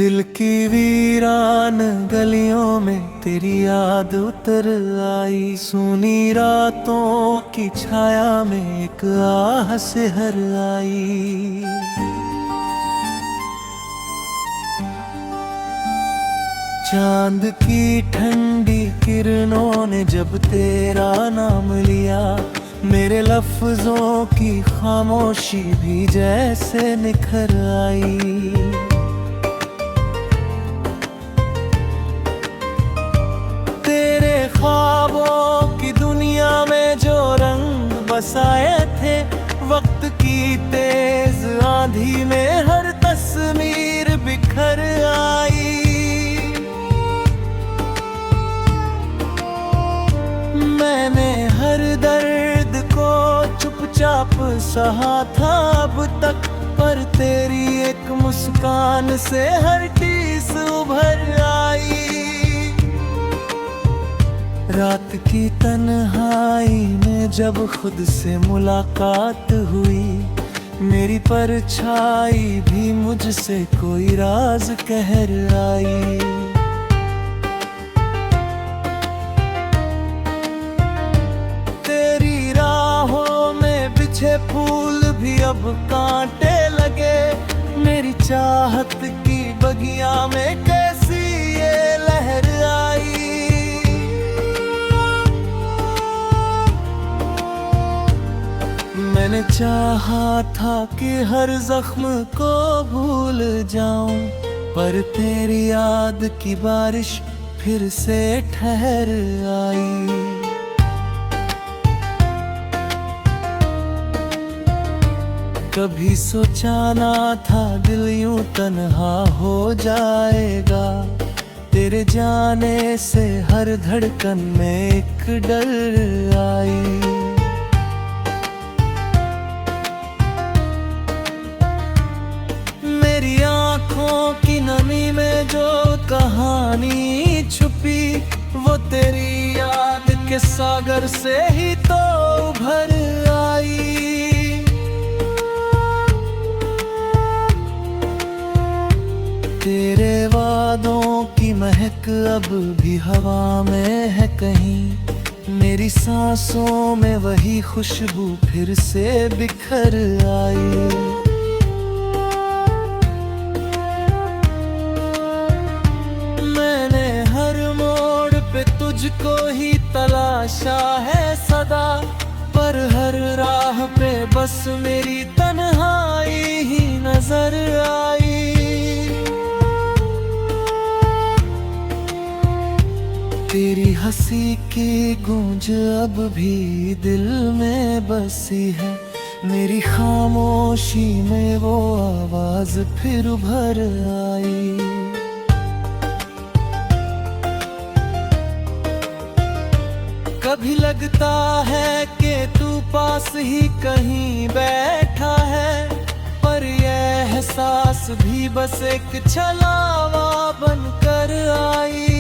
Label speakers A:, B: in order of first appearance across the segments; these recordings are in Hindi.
A: दिल की वीरान गलियों में तेरी याद उतर आई। सूनी रातों की छाया में एक आह से हर आई। चांद की ठंडी किरणों ने जब तेरा नाम लिया, मेरे लफ्जों की खामोशी भी जैसे निखर आई। तेरे ख्वाबों की दुनिया में जो रंग बसाए थे, वक्त की तेज आंधी में हर तस्वीर बिखर आई। मैंने हर दर्द को चुपचाप सहा था अब तक, पर तेरी एक मुस्कान से हर टीस उभर आई। रात की तन्हाई में जब खुद से मुलाकात हुई, मेरी परछाई भी मुझसे कोई राज कह आई। तेरी राहों में बिछे फूल भी अब कांटे लगे, मेरी चाहत की बगिया में कैसी ये लहर आई। मैंने चाहा था कि हर जख्म को भूल जाऊं, पर तेरी याद की बारिश फिर से ठहर आई। कभी सोचा ना था दिल यूं तन्हा हो जाएगा, तेरे जाने से हर धड़कन में एक डर आई। मेरी आँखों की नमी में जो कहानी छुपी, वो तेरी याद के सागर से ही तो उभर आई। तेरे वादों की महक अब भी हवा में है कहीं, मेरी सांसों में वही खुशबू फिर से बिखर आई। मैंने हर मोड़ पे तुझको ही तलाशा है सदा, पर हर राह पे बस मेरी तन्हाई ही नजर आई। तेरी हंसी की गूंज अब भी दिल में बसी है, मेरी खामोशी में वो आवाज फिर उभर आई। कभी लगता है कि तू पास ही कहीं बैठा है, पर यह एहसास भी बस एक छलावा बनकर आई।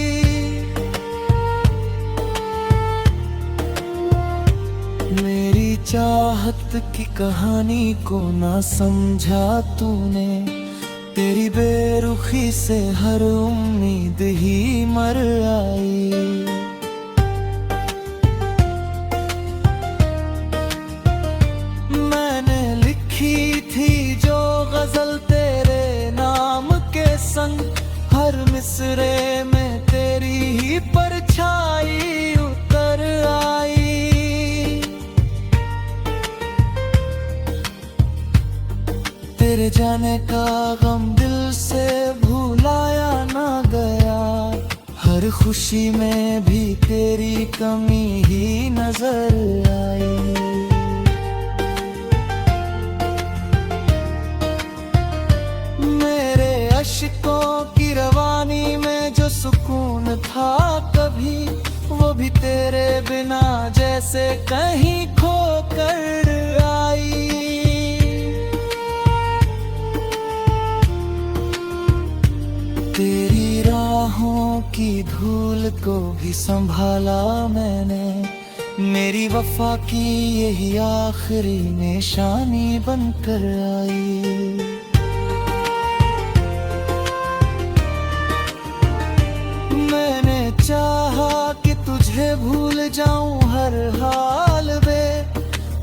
A: मेरी चाहत की कहानी को ना समझा तूने, तेरी बेरुखी से हर उम्मीद ही मर आई। मैंने लिखी थी जो गजल तेरे नाम के संग, हर मिसरे में तेरी ही परछाई उतर आई। तेरे जाने का गम दिल से भुलाया ना गया, हर खुशी में भी तेरी कमी ही नजर आई। मेरे अश्कों की रवानी में जो सुकून था कभी, वो भी तेरे बिना जैसे कहीं खो कर आई। तेरी राहों की धूल को भी संभाला मैंने, मेरी वफा की यही आखिरी निशानी बनकर आई। तुझे भूल जाऊं हर हाल में,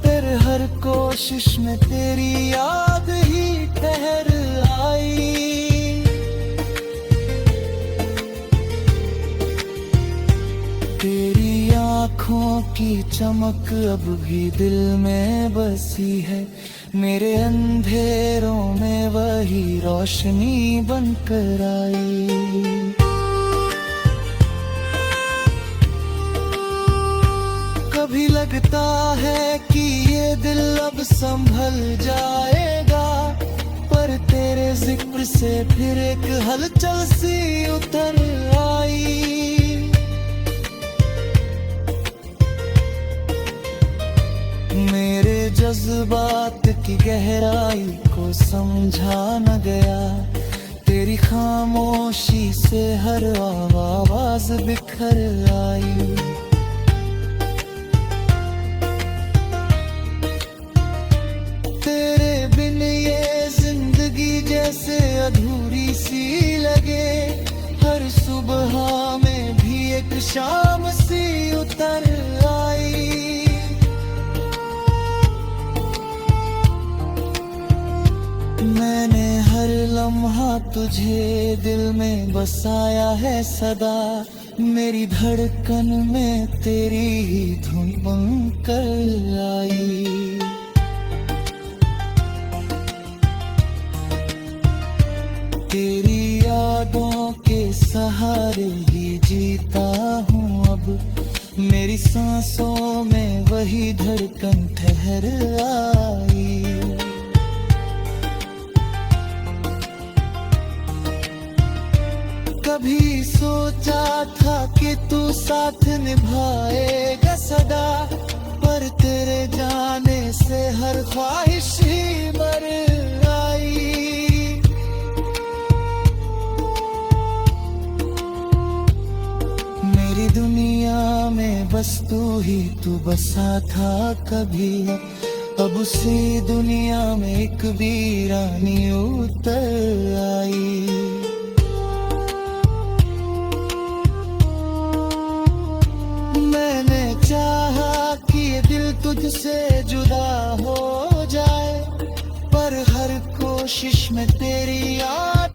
A: तेरे हर कोशिश में तेरी याद ही ठहर आई। तेरी आँखों की चमक अब भी दिल में बसी है, मेरे अंधेरों में वही रोशनी बनकर आई। कभी लगता है कि ये दिल अब संभल जाएगा, पर तेरे जिक्र से फिर एक हलचल सी उतर आई। मेरे जज्बात की गहराई को समझा न गया, तेरी खामोशी से हर आवाज बिखर आई। तेरे बिन ये जिंदगी जैसे अधूरी सी लगे, हर सुबह में भी एक शाम सी उतर आई। मैंने हर लम्हा तुझे दिल में बसाया है सदा, मेरी धड़कन में तेरी ही धुन बनकर आई। तेरी यादों के सहारे ही जीता हूँ अब, मेरी सांसों में वही धड़कन ठहर आई। कभी सोचा था कि तू साथ निभाएगा सदा, पर तेरे जाने से हर ख्वाहिश ही मर आई। मेरी दुनिया में बस तू बसा था कभी, अब उसी दुनिया में एक वीरानी उतर आई। तुझसे जुदा हो जाए, पर हर कोशिश में तेरी याद।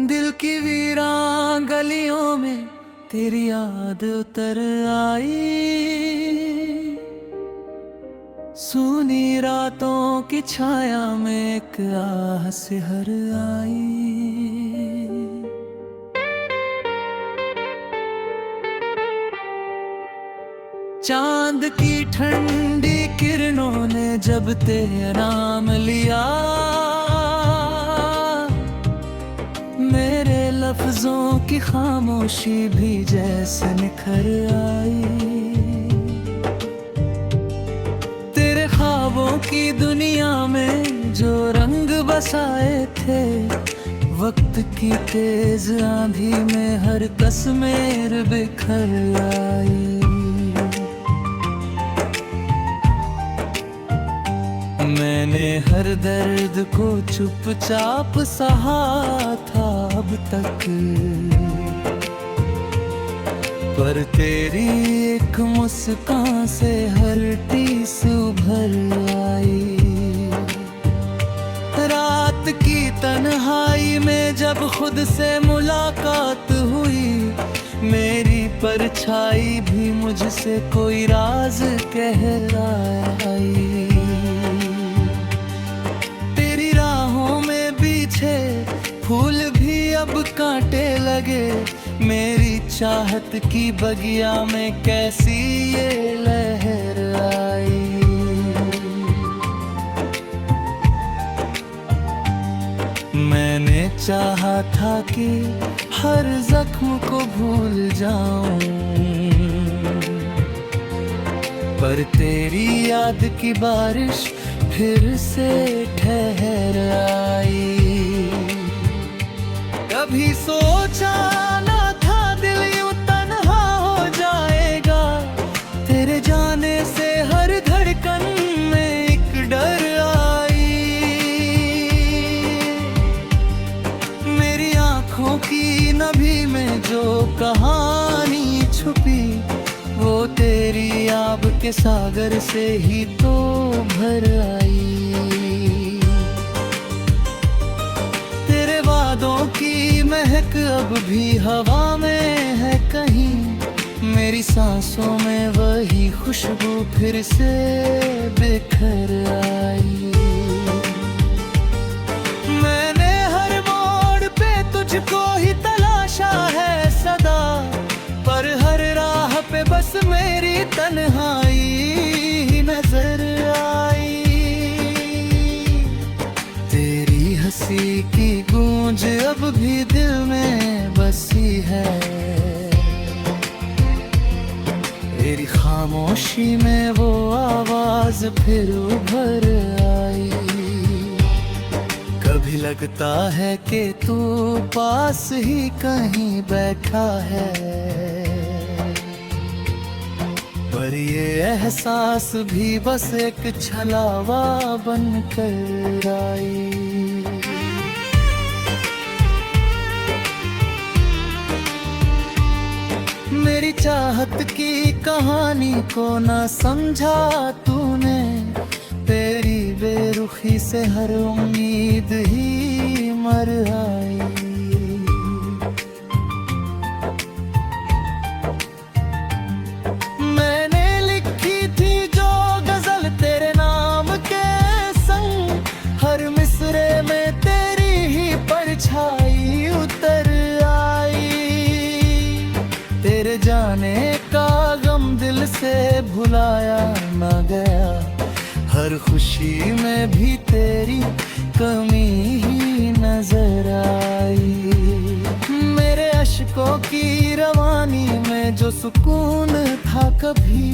A: दिल की वीरान गलियों में तेरी याद उतर आई। सूनी रातों की छाया में एक आह से हर आई। चांद की ठंडी किरणों ने जब तेरा नाम लिया, मेरे लफ्जों की खामोशी भी जैसे निखर आई। तेरे ख्वाबों की दुनिया में जो रंग बसाए थे, वक्त की तेज आंधी में हर कसमें बिखर आई। मैंने हर दर्द को चुपचाप सहा था अब तक, पर तेरी एक मुस्कान से हर टीस उभर आई। रात की तन्हाई में जब खुद से मुलाकात हुई, मेरी परछाई भी मुझसे कोई राज कह आई। फूल भी अब कांटे लगे, मेरी चाहत की बगिया में कैसी ये लहर आई। मैंने चाहा था कि हर जख्म को भूल जाऊं, पर तेरी याद की बारिश फिर से ठहर आई। कभी सोचा ना था दिल यूं तन्हा हो जाएगा, तेरे जाने से हर धड़कन में एक डर आई। के सागर से ही तो भर आई। तेरे वादों की महक अब भी हवा में है कहीं, मेरी सांसों में वही खुशबू फिर से बिखर आई। मैंने हर मोड़ पे तुझको ही तलाशा है सदा, पर हर राह पे बस मेरी तन्हाई ही नजर आई। तेरी हंसी की गूंज अब भी दिल में बसी है, तेरी खामोशी में वो आवाज फिर उभर आई। कभी लगता है कि तू पास ही कहीं बैठा है, पर ये एहसास भी बस एक छलावा बन कर आई। मेरी चाहत की कहानी को ना समझा तूने, तेरी बेरुखी से हर उम्मीद ही मर आई। मैंने लिखी थी जो गजल तेरे नाम के संग, हर मिसरे में तेरी ही परछाई उतर आई। तेरे जाने का गम दिल से भुलाया ना गया, हर खुशी में भी तेरी कमी ही नजर आई। मेरे अश्कों की रवानी में जो सुकून था कभी,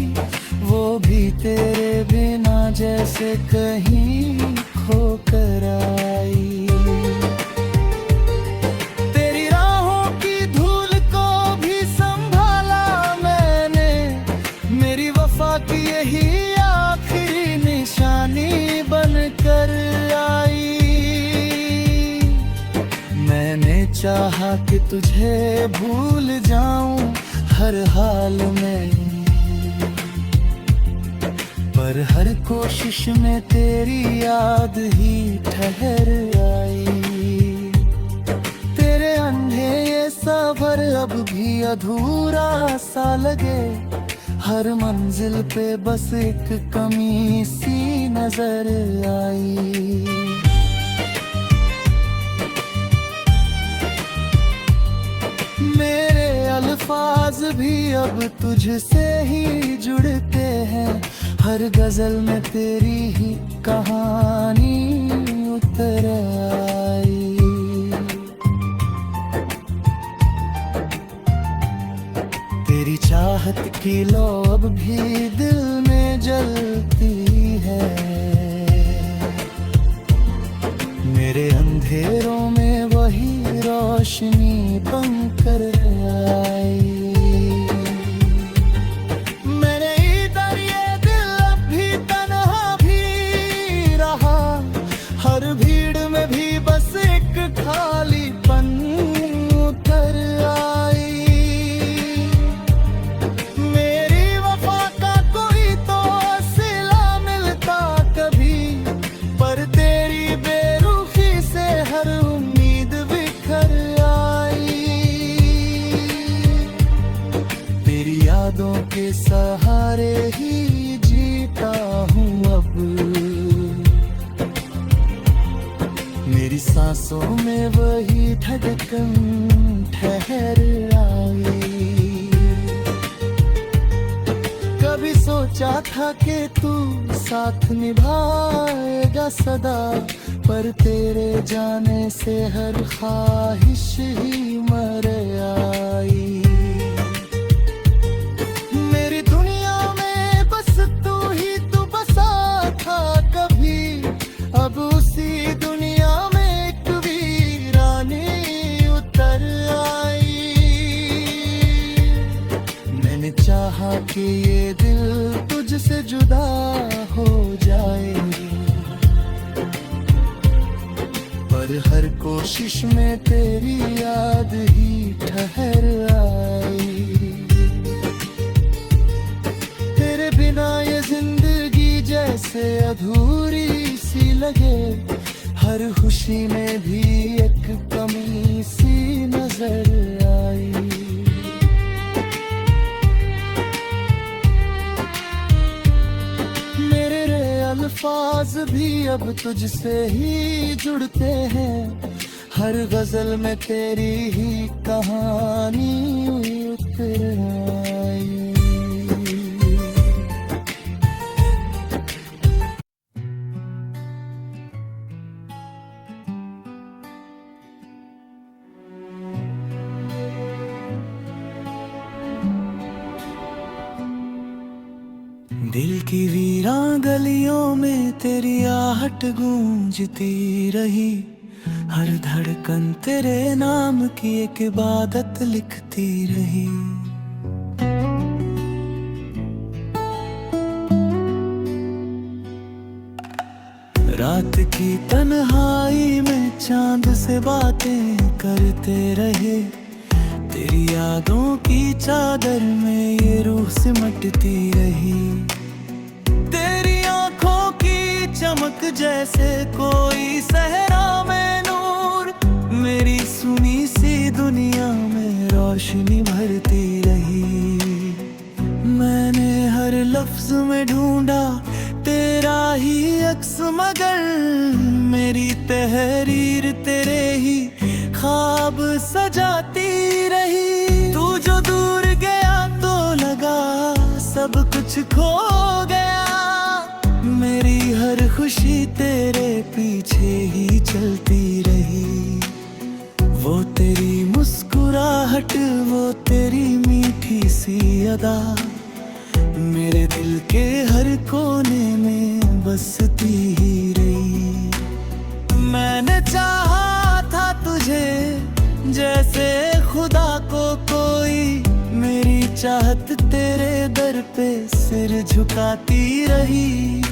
A: वो भी तेरे बिना जैसे कहीं खो कर आई। तेरी राहों की धूल को भी संभाला मैंने, मेरी वफा की यही आखिरी निशानी बन कर आई। मैंने चाहा कि तुझे भूल जाऊं हर हाल में, पर हर कोशिश में तेरी याद ही ठहर आई। तेरे अंधे ये सफर अब भी अधूरा सा लगे, हर मंजिल पे बस एक कमी सी नजर आई। मेरे अल्फाज भी अब तुझसे ही जुड़ते हैं, हर गजल में तेरी ही कहानी उतर आई। तेरी चाहत की लौ अब भी दिल में जलती है, मेरे अंधेरों में वही रोशनी बनकर आई। मैंने इधर ये दिल अब भी तन्हा भी रहा, हर भीड़ में भी बस एक खालीपन उतर आई। मेरी वफा का कोई तो सिला मिलता कभी, पर तेरी बेरुखी से हर उम्मीद बिखर आई। तेरी यादों के सहारे ही जीता हूँ अब, मेरी सांसों में वही धड़कन ठहर आई। कभी सोचा था कि तू साथ निभाएगा सदा, पर तेरे जाने से हर ख्वाहिश ही मर आई। मेरी दुनिया में बस तू ही तू बसा था कभी, अब उसी दुनिया में एक वीरानी उतर आई। मैंने चाहा कि ये दिल तुझसे जुदा हो जाए, पर हर कोशिश में तेरी याद ही ठहर आई। तेरे बिना जैसे अधूरी सी लगे, हर खुशी में भी एक कमी सी नजर आई। मेरे अल्फाज भी अब तुझसे ही जुड़ते हैं, हर गजल में तेरी ही कहानी उतर आई। दिल की वीरान गलियों में तेरी आहट गूंजती रही, हर धड़कन तेरे नाम की एक इबादत लिखती रही। रात की तन्हाई में चांद से बातें करते रहे, तेरी यादों की चादर में ये रूह सिमटती रही। तेरी आंखों की चमक जैसे कोई सहरा में नूर, मेरी सुनी सी दुनिया में रोशनी भरती रही। मैंने हर लफ्ज में ढूंढा तेरा ही अक्स, मगर मेरी तहरीर तेरे ही ख्वाब सजाती रही। तू जो दूर गया तो लगा सब कुछ खो गया, मेरी हर खुशी तेरे पीछे ही चलती रही। वो तेरी मुस्कुराहट, वो तेरी मीठी सी अदा, मेरे दिल के हर कोने में बसती ही रही। मैंने चाहा था तुझे जैसे खुदा को कोई, मेरी चाहत तेरे दर पे सिर झुकाती रही।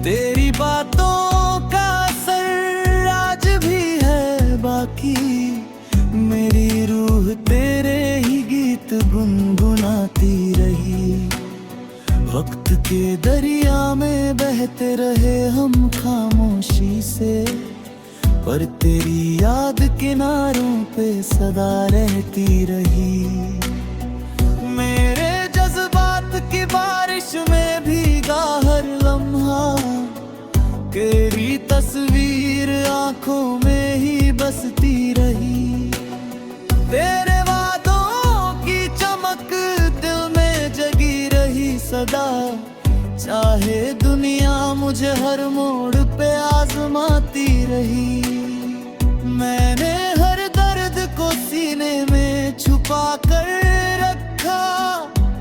A: तेरी बातों का असर आज भी है बाकी, मेरी रूह तेरे ही गीत गुनगुनाती रही। वक्त के दरिया में बहते रहे हम खामोशी से, पर तेरी याद किनारों पे सदा रहती रही। मेरे जज्बात की बारिश में भीगा हर लम्हा, तेरी तस्वीर आंखों में ही बसती रही। तेरे वादों की चमक दिल में जगी रही सदा, चाहे दुनिया मुझे हर मोड़ पे आजमाती रही। मैंने हर दर्द को सीने में छुपा कर रखा,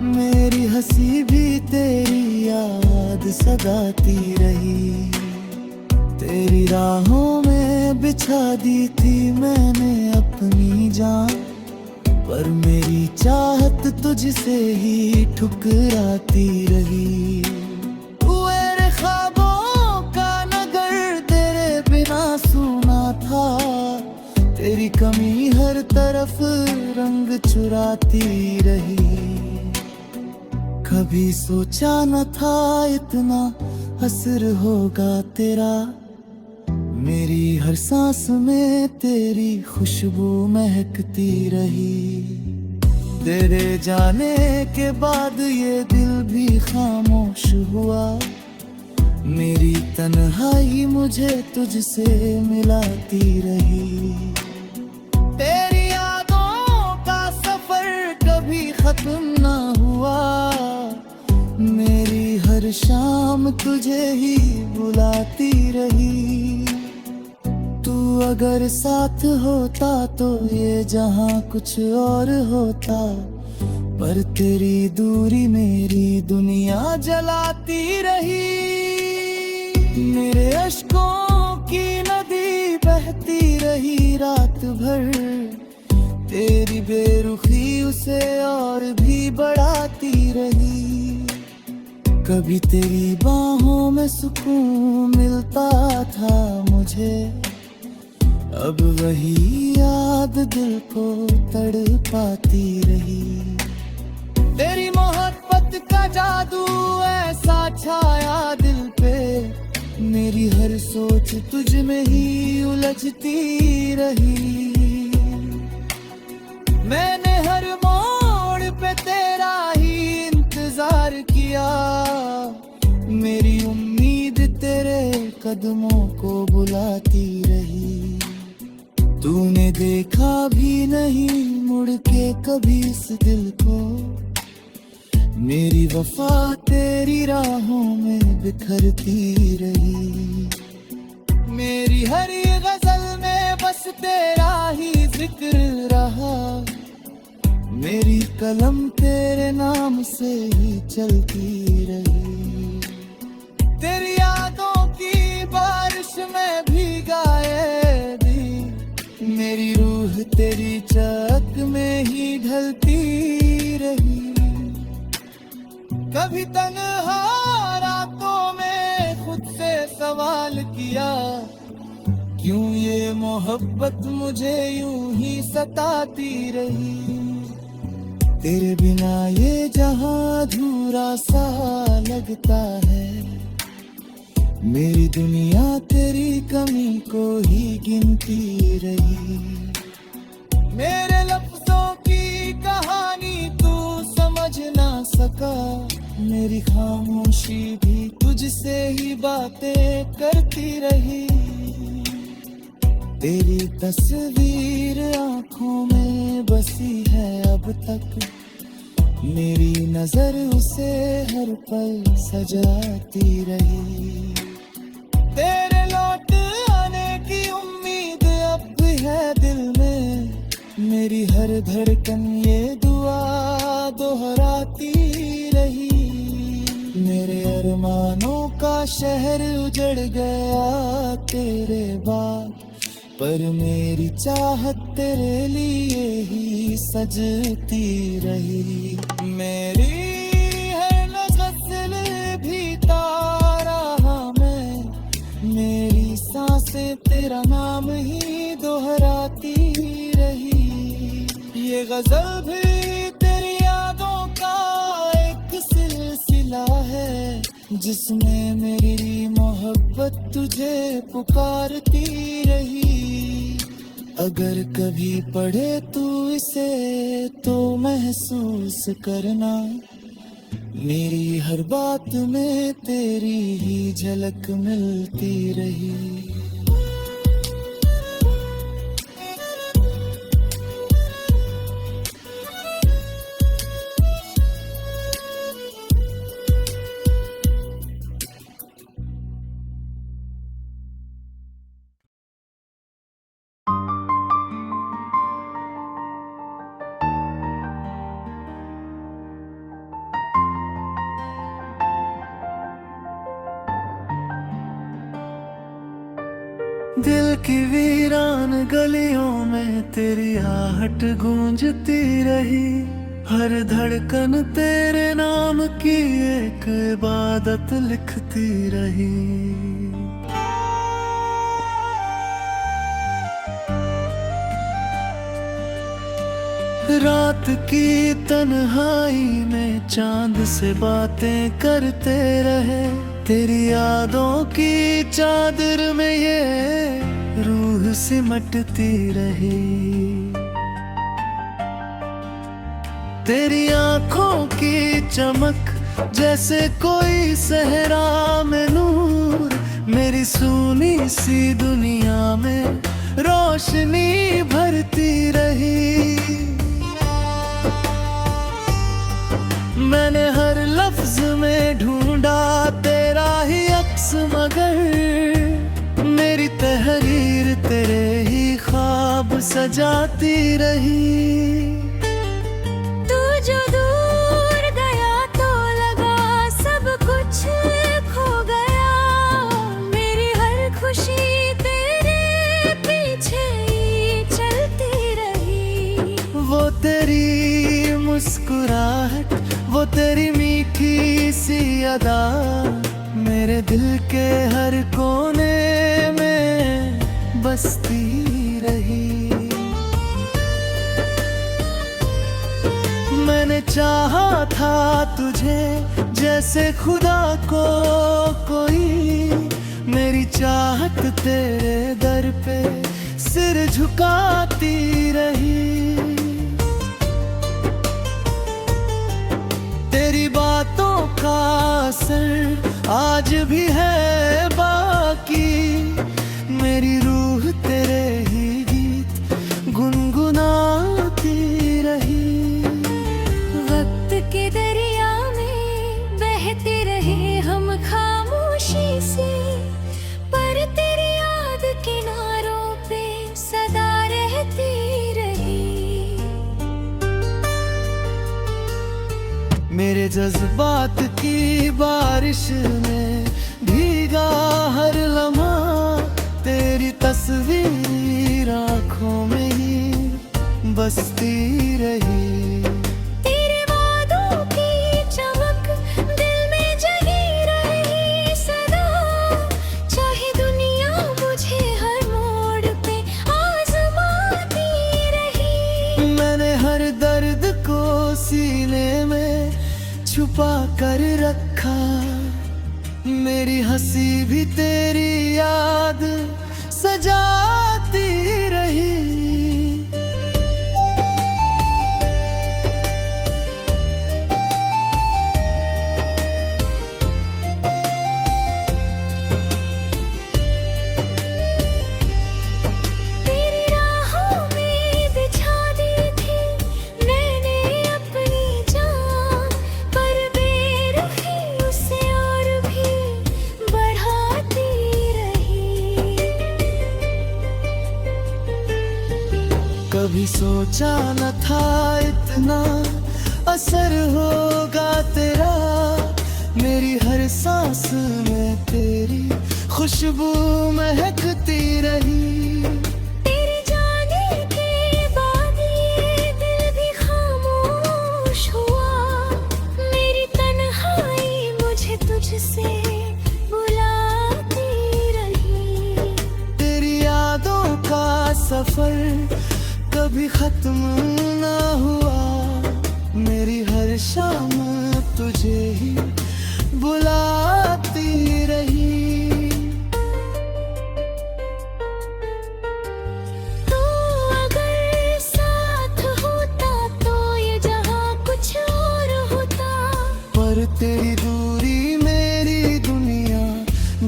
A: मेरी हंसी भी तेरी याद सगाती रही। तेरी राहों में बिछा दी थी मैंने अपनी जान, पर मेरी चाहत तुझसे ही ठुकराती रही। तेरे ख्वाबों का नगर तेरे बिना सूना था, तेरी कमी हर तरफ रंग चुराती रही। कभी सोचा न था इतना असर होगा तेरा, मेरी हर सांस में तेरी खुशबू महकती रही। तेरे जाने के बाद ये दिल भी खामोश हुआ, मेरी तन्हाई मुझे तुझसे मिलाती रही। तेरी यादों का सफर कभी खत्म ना हुआ, मेरी हर शाम तुझे ही बुलाती रही। तू अगर साथ होता तो ये जहां कुछ और होता, पर तेरी दूरी मेरी दुनिया जलाती रही। मेरे अश्कों की नदी बहती रही रात भर, तेरी बेरुखी उसे और भी बढ़ाती रही। कभी तेरी बाहों में सुकून मिलता था मुझे, अब वही याद दिल को तड़पाती रही। तेरी मोहब्बत मोहब्बत का जादू ऐसा छाया दिल पे, मेरी हर सोच तुझ में ही उलझती रही। मैंने हर मोड़ पे तेरा ही इंतजार किया, मेरी उम्मीद तेरे कदमों को बुलाती रही। तूने देखा भी नहीं मुड़ के कभी इस दिल को, मेरी वफा तेरी राहों में बिखरती रही। मेरी हर गजल में बस तेरा ही जिक्र रहा, मेरी कलम तेरे नाम से ही चलती रही। तेरी यादों की बारिश में भीगाए भी, मेरी रूह तेरी चाहत में ही ढलती रही। कभी तन्हा रातों में खुद से सवाल किया, क्यों ये मोहब्बत मुझे यूं ही सताती रही। तेरे बिना ये जहां अधूरा सा लगता है, मेरी दुनिया तेरी कमी को ही गिनती रही। मेरे लफ्जों की कहानी तू समझ ना सका, मेरी खामोशी भी तुझसे ही बातें करती रही। तेरी तस्वीर आंखों में बसी है अब तक, मेरी नजर उसे हर पल सजाती रही। तेरे लौट आने की उम्मीद अब है दिल में, मेरी हर धड़कन ये दुआ दोहराती रही। मेरे अरमानों का शहर उजड़ गया तेरे बाद, पर मेरी चाहत तेरे लिए ही सजती रही। मेरी हर गज़ल भी तारा मैं, मेरी सांसें तेरा नाम ही दोहराती रही। ये गजल भी तेरी यादों का एक सिलसिला है, जिसमें मेरी मोहब्बत तुझे पुकारती रही। अगर कभी पढ़े तू इसे तो महसूस करना, मेरी हर बात में तेरी ही झलक मिलती रही। दिल की वीरान गलियों में तेरी आहट गूंजती रही। हर धड़कन तेरे नाम की एक इबादत लिखती रही। रात की तन्हाई में चांद से बातें करते रहे, तेरी यादों की चादर में ये रूह सिमटती रही। तेरी आंखों की चमक जैसे कोई सहरा में नूर, मेरी सूनी सी दुनिया में रोशनी भरती रही। मैंने हर लफ्ज में ढूंढा तेरा ही अक्स, मगर मेरी तहरीर तेरे ही ख्वाब सजाती रही।
B: तू जो दूर गया तो लगा सब कुछ खो गया, मेरी हर खुशी तेरे पीछे ही चलती रही।
A: वो तेरी मुस्कुराहट, वो तेरी मीठी सी अदा, मेरे दिल के हर कोने में बसती रही। मैंने चाहा था तुझे जैसे खुदा को कोई, मेरी चाहत तेरे दर पे सिर झुकाती रही। तेरी बातों का असर आज भी है बाकी, मेरी रूह तेरे ही गीत गुनगुनाती रही।
B: वक्त के दरिया में बहते रहे हम खामोशी से, पर तेरी याद किनारों पे सदा रहती रही।
A: मेरे जज्बात की बारिश में भीगा हर लम्हा, तेरी तस्वीर आँखों में ही बसती रही।
B: तेरे वादों की चमक दिल में जगी रही सदा, चाहे दुनिया मुझे हर मोड़ पे आजमाती रही।
A: मैंने हर दर्द को सीने में छुपा कर रखा, मेरी हंसी भी तेरी याद सजाती रही।
B: तेरी राहों में बिछा दी थी मैंने अपनी जान, पर बेरुखी उसे और भी बढ़ाती रही।
A: कभी सोचा न था इतना असर होगा तेरा, मेरी हर सांस में तेरी खुशबू महकती रही।
B: तेरे जाने के बाद ये दिल भी खामोश हुआ, मेरी तन्हाई मुझे तुझसे बुलाती रही।
A: तेरी यादों का सफर कभी खत्म ना हुआ, मेरी हर शाम तुझे ही बुलाती रही।
B: तो अगर साथ होता तो ये जहां कुछ और होता,
A: पर तेरी दूरी मेरी दुनिया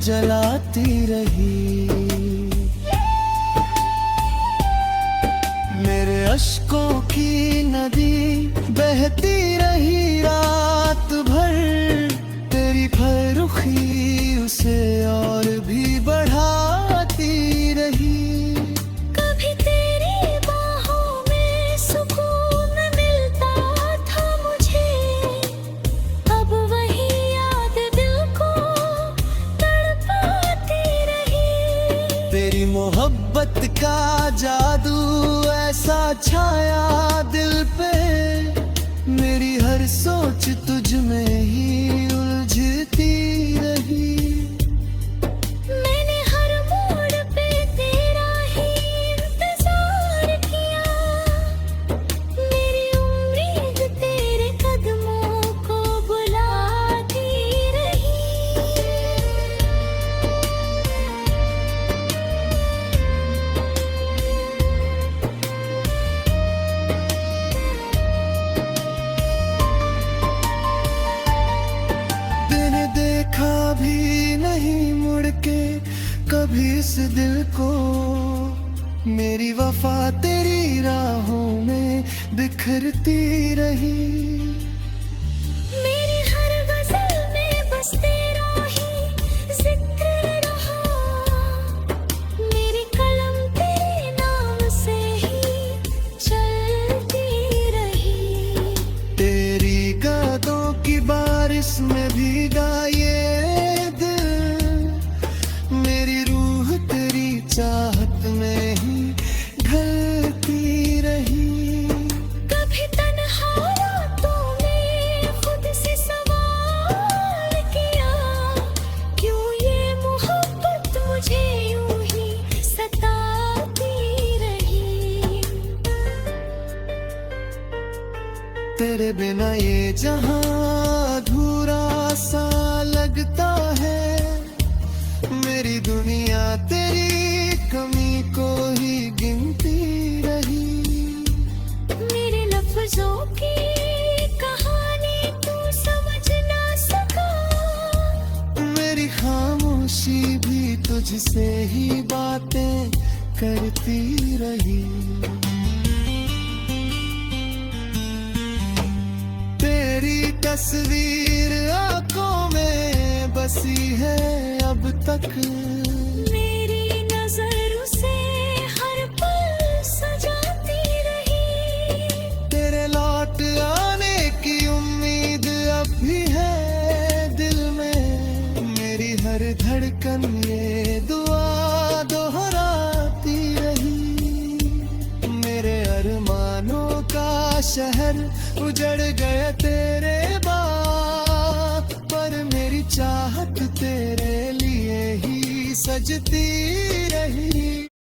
A: जलाती रही। मेरे अश्कों की नदी बहती रही रात भर, तेरी फर्रुखी उसे और भी बढ़ाती रही।
B: कभी तेरी बाहों में सुकून मिलता था मुझे, अब वही याद दिल को तड़पाती रही।
A: तेरी मोहब्बत का जादू ऐसा छाया दिल पे, मेरी हर सोच तुझ में ही उलझती रही।
B: मैंने हर मोड़ पे तेरा ही इंतजार किया, मेरी उम्मीद तेरे कदमों को बुलाती रही।
A: मैंने देखा भी नहीं मुड़ के कभी इस दिल को, मेरी वफा तेरी राहों में बिखरती रही।
B: मेरी हर गजल में बस तेरा ही जिक्र रहा, मेरी कलम तेरे नाम से ही चलती रही।
A: तेरी गादों की बारिश में भीगा ये दिल, मेरी रूह तेरी चाहत में ही ढलती रही।
B: कभी तन्हा रातों में खुद से सवाल किया, क्यों ये मोहब्बत मुझे यूं ही सताती रही।
A: तेरे तेरे बिना ये जहां अधूरा सा लगता है। मेरी दुनिया तेरी कमी को ही गिनती रही।
B: मेरे लफ्जों की कहानी तू समझ ना सका।
A: मेरी खामोशी भी तुझसे ही बातें करती रही। तेरी तस्वीर आंखों में बसी है अब तक।
B: मेरी नजर उसे हर पल सजाती रही।
A: तेरे लौट आने की उम्मीद अब भी है दिल में। मेरी हर धड़कन ये दुआ दोहराती रही। मेरे अरमानों का शहर उजड़ गया तेरे बाद, पर मेरी चाहत तेरे लिए ही सजती रही।